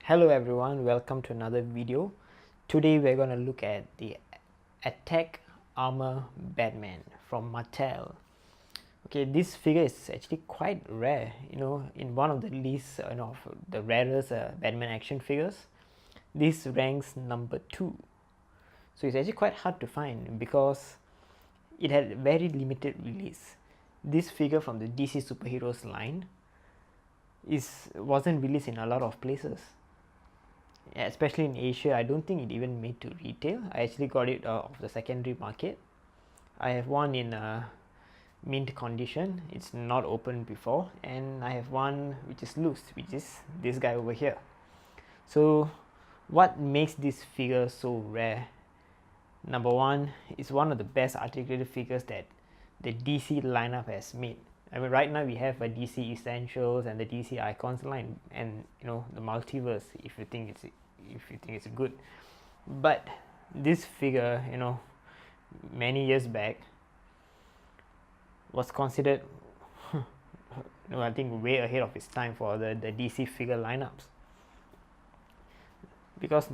Hello everyone, welcome to another video. Today we're going to look at the Attack Armor Batman from Mattel. Okay, this figure is actually quite rare, in one of the least, of the rarest Batman action figures. This ranks number 2. So it's actually quite hard to find because it had very limited release. This figure from the DC Superheroes line wasn't released in a lot of places. Especially in Asia. I don't think it even made to retail. I actually got it off the secondary market. I have one in mint condition, it's not opened before, and I have one which is loose, which is this guy over here. So what makes this figure so rare? Number one, it's one of the best articulated figures that the DC lineup has made. I mean, right now we have a DC Essentials and the DC Icons line, and the multiverse. If you think it's good, but this figure, many years back, was considered, I think way ahead of its time for the DC figure lineups. Because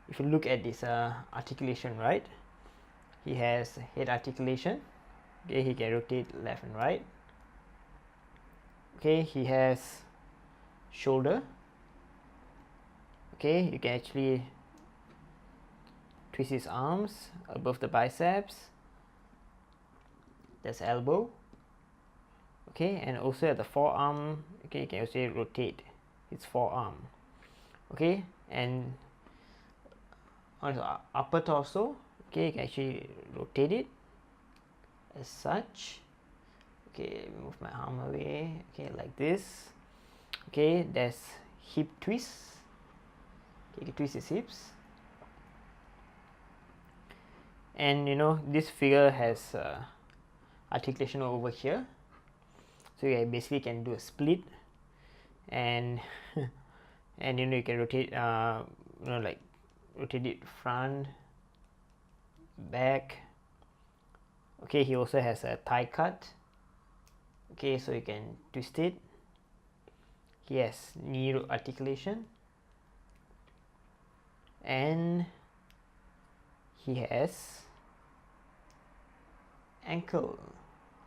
if you look at this articulation, right, he has head articulation. Okay, he can rotate left and right. Okay, he has shoulder. Okay, you can actually twist his arms above the biceps. There's elbow. Okay, and also at the forearm, okay, you can also rotate his forearm. Okay, and on the upper torso, okay, you can actually rotate it as such. Okay, move my arm away. Okay, like this. Okay, there's hip twist. Okay, you can twist his hips. And this figure has articulation over here. So you basically can do a split, and and you can rotate, like rotate it front, back. Okay, he also has a thigh cut. Okay, so you can twist it. He has knee articulation, and he has ankle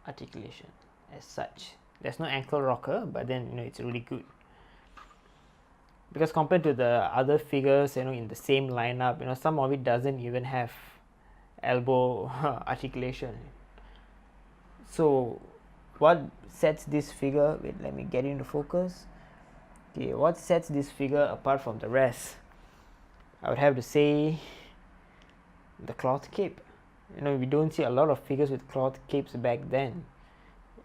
articulation as such. There's no ankle rocker, but then it's really good, because compared to the other figures in the same lineup, some of it doesn't even have elbow articulation. So what sets this figure, wait, let me get into focus. Okay, what sets this figure apart from the rest, I would have to say the cloth cape. We don't see a lot of figures with cloth capes back then.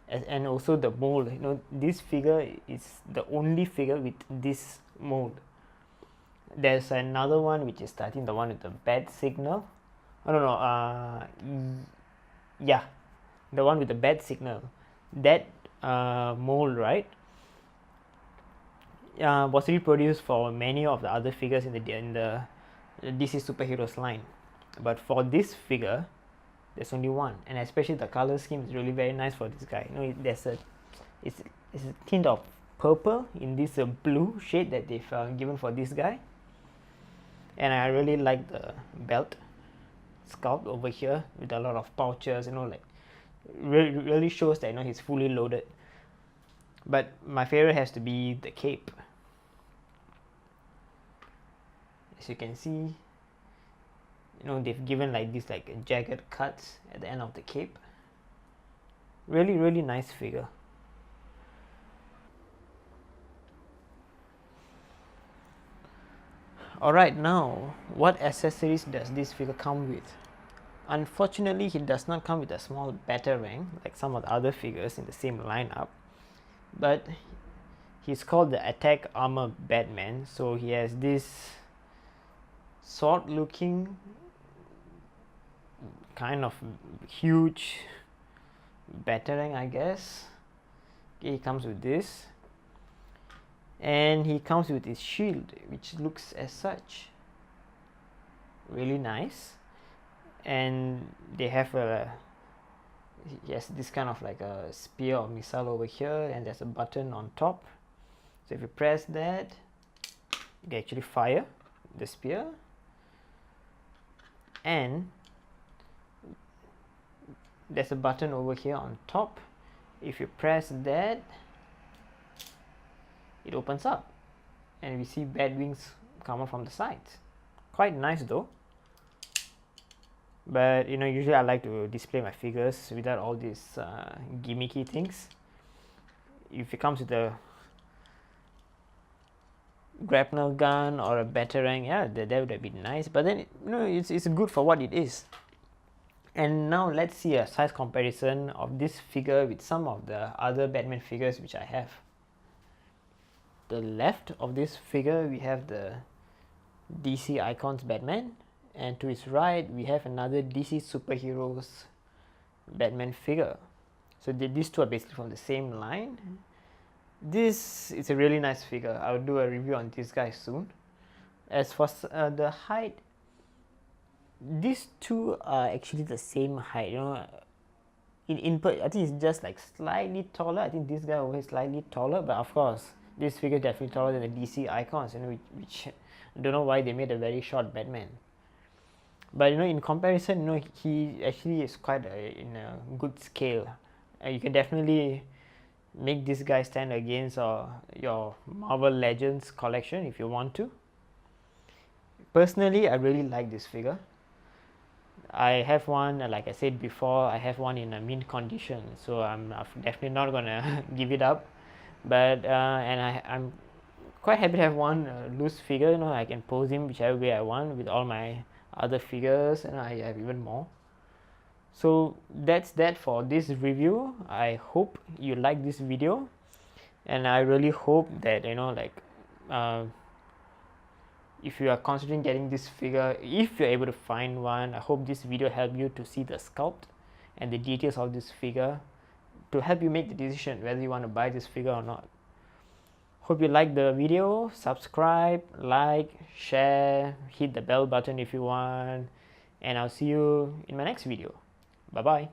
And also the mold. This figure is the only figure with this mold. There's another one which is, I think, the one with the bat signal. I don't know. Yeah, the one with the bat signal. That mold, right, was reproduced for many of the other figures in the DC Superheroes line, but for this figure there's only one, and especially the color scheme is really very nice for this guy. There's it's a tint of purple in this blue shade that they've given for this guy, and I really like the belt sculpt over here with a lot of pouches. Like really shows that he's fully loaded. But my favorite has to be the cape. As you can see, they've given like these jagged cuts at the end of the cape. Really nice figure. Alright, now what accessories does this figure come with? Unfortunately, he does not come with a small batarang like some of the other figures in the same lineup, but he's called the Attack Armor Batman. So he has this sword looking kind of huge batarang, I guess. Okay, he comes with this, and he comes with his shield, which looks as such. Really nice. And they have this kind of like a spear or missile over here, and there's a button on top. So if you press that, you can actually fire the spear, and there's a button over here on top. If you press that, it opens up and we see bat wings come up from the sides. Quite nice though. But usually I like to display my figures without all these gimmicky things. If it comes with a grapnel gun or a batarang, yeah, that would be nice. But then it's good for what it is. And now let's see a size comparison of this figure with some of the other Batman figures which I have. The left of this figure we have the DC Icons Batman, and to his right we have another DC Superheroes Batman figure. So these two are basically from the same line. This is a really nice figure. I'll do a review on this guy soon. As for the height, these two are actually the same height. In input, I think it's just like slightly taller. I think this guy over here is slightly taller, but of course this figure is definitely taller than the DC Icons, which I don't know why they made a very short Batman. But in comparison, he actually is quite in a good scale. You can definitely make this guy stand against your Marvel Legends collection if you want to. Personally, I really like this figure. I have one, like I said before, I have one in a mint condition, so I'm definitely not gonna give it up. But and I'm quite happy to have one loose figure. I can pose him whichever way I want with all my other figures, and I have even more. So that's that for this review. I hope you like this video, and I really hope that if you are considering getting this figure, if you're able to find one, I hope this video helped you to see the sculpt and the details of this figure to help you make the decision whether you want to buy this figure or not. Hope you liked the video. Subscribe, like, share, hit the bell button if you want, and I'll see you in my next video. Bye bye.